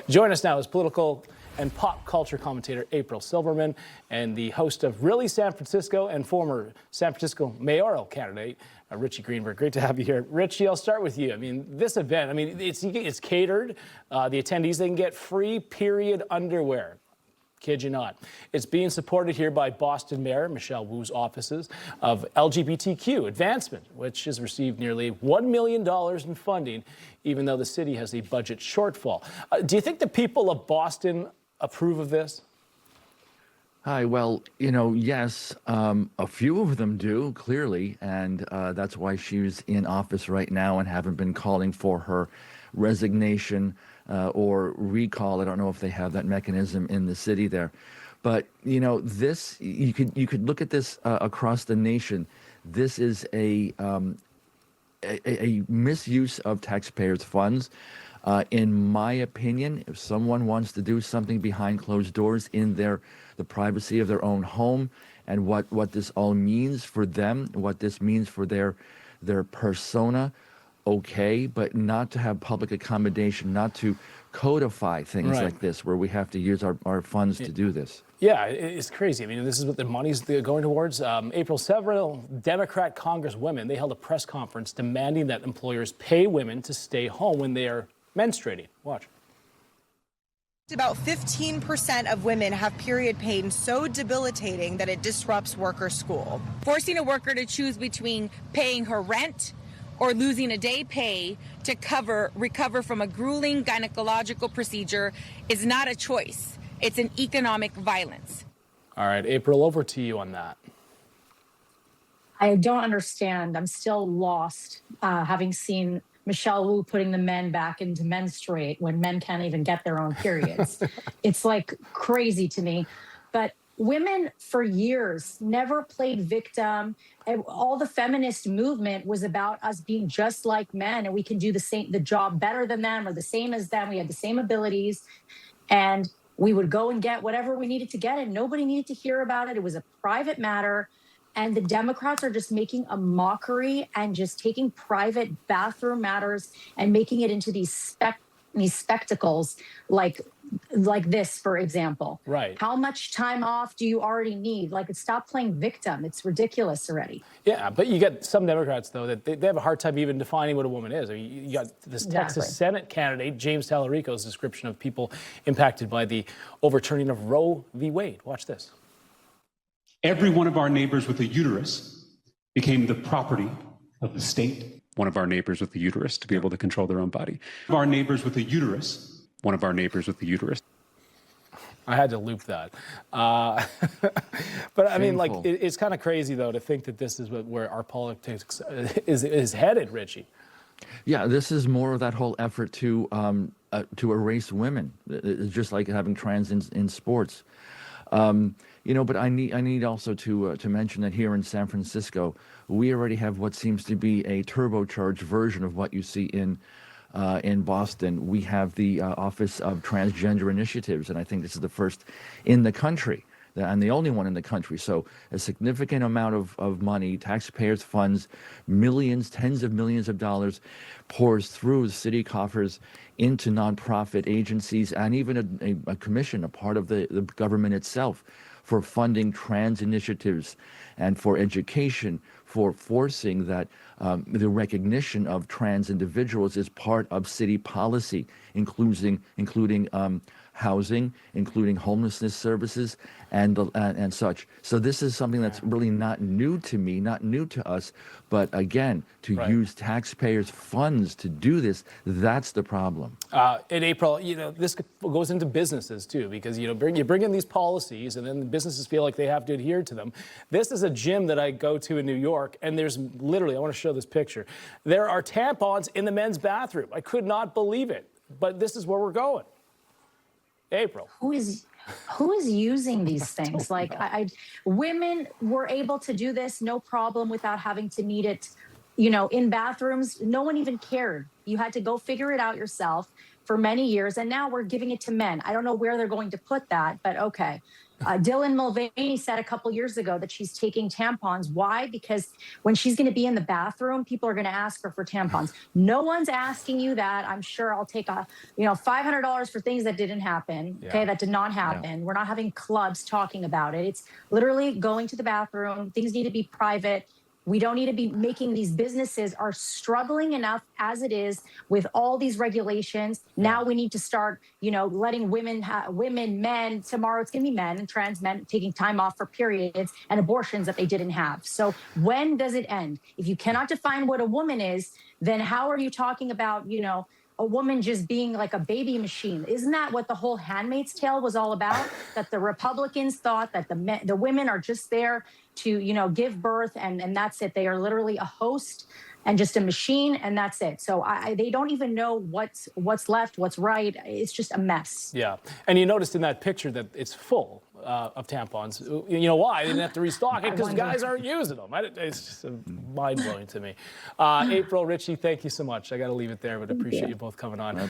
Join us now is political and pop culture commentator April Silverman and the host of Really San Francisco and former San Francisco mayoral candidate Richie Greenberg. Great to have you here. Richie, I'll start with you. I mean, this event, it's catered. The attendees, they can get free period underwear. Kid you not. It's being supported here by Boston Mayor Michelle Wu's offices of LGBTQ advancement, which has received nearly $1 million in funding, even though the city has a budget shortfall. Do you think the people of Boston approve of this? Hi, well, yes, a few of them do, clearly, and that's why she's in office right now and haven't been calling for her resignation or recall. I don't know if they have that mechanism in the city there. But, this, you could look at this across the nation. This is a misuse of taxpayers' funds. In my opinion, if someone wants to do something behind closed doors in the privacy of their own home, and what this all means for them, what this means for their persona, okay, but not to have public accommodation, not to codify things like this, where we have to use our funds to do this. Yeah, it's crazy. I mean, this is what the money's going towards. April, several Democrat Congresswomen, they held a press conference demanding that employers pay women to stay home when they are menstruating. Watch. About 15% of women have period pain so debilitating that it disrupts worker school. Forcing a worker to choose between paying her rent or losing a day pay to recover from a grueling gynecological procedure is not a choice. It's an economic violence. All right, April, over to you on that. I don't understand. I'm still lost, having seen Michelle Wu putting the men back into menstruate when men can't even get their own periods. It's like crazy to me. But women for years never played victim. All the feminist movement was about us being just like men, and we can do the job better than them or the same as them. We had the same abilities, and we would go and get whatever we needed to get, and nobody needed to hear about it. It was a private matter. And the Democrats are just making a mockery and just taking private bathroom matters and making it into these spectacles like this, for example. Right. How much time off do you already need? Like, stop playing victim. It's ridiculous already. Yeah, but you get some Democrats, though, that they have a hard time even defining what a woman is. I mean, you got this Texas Senate candidate, James Tallarico's description of people impacted by the overturning of Roe v. Wade. Watch this. Every one of our neighbors with a uterus became the property of the state. One of our neighbors with a uterus to be able to control their own body. One of our neighbors with a uterus. One of our neighbors with a uterus. I had to loop that. But I mean, like, it's kind of crazy, though, to think that this is where our politics is headed, Richie. Yeah, this is more of that whole effort to erase women. It's just like having trans in sports. But I need also to mention that here in San Francisco, we already have what seems to be a turbocharged version of what you see in Boston. We have the Office of Transgender Initiatives, and I think this is the first in the country, and the only one in the country. So a significant amount of money, taxpayers' funds, millions, tens of millions of dollars, pours through the city coffers into nonprofit agencies and even a commission, a part of the government itself, for funding trans initiatives and for education, for forcing that the recognition of trans individuals is part of city policy, including housing, including homelessness services, and such. So this is something that's really not new to me, not new to us, but again, to use taxpayers' funds to do this, that's the problem. In April, this goes into businesses too, because you bring in these policies, and then the businesses feel like they have to adhere to them. This is a gym that I go to in New York, and there's literally, I want to show this picture. There are tampons in the men's bathroom. I could not believe it, but this is where we're going. April. Who is using these things? Like, women were able to do this no problem without having to meet it, in bathrooms. No one even cared. You had to go figure it out yourself. for many years, and now we're giving it to men. I don't know where they're going to put that, but okay. Dylan Mulvaney said a couple years ago that she's taking tampons. Why? Because when she's going to be in the bathroom, people are going to ask her for tampons. No one's asking you that. I'm sure I'll take $500 for things that didn't happen. Yeah. Okay, that did not happen. Yeah. We're not having clubs talking about it. It's literally going to the bathroom. Things need to be private. We don't need to be making these businesses are struggling enough as it is with all these regulations. Now we need to start, letting women, men, tomorrow it's going to be men and trans men taking time off for periods and abortions that they didn't have. So when does it end? If you cannot define what a woman is, then how are you talking about, a woman just being like a baby machine? Isn't that what the whole Handmaid's Tale was all about? That the Republicans thought that the women are just there to, give birth and that's it. They are literally a host and just a machine, and that's it. So they don't even know what's left, what's right. It's just a mess. Yeah, and you noticed in that picture that it's full of tampons. You know why? They didn't have to restock it because guys aren't using them. It's just mind-blowing to me. April, Richie, thank you so much. I got to leave it there, but appreciate you both coming on.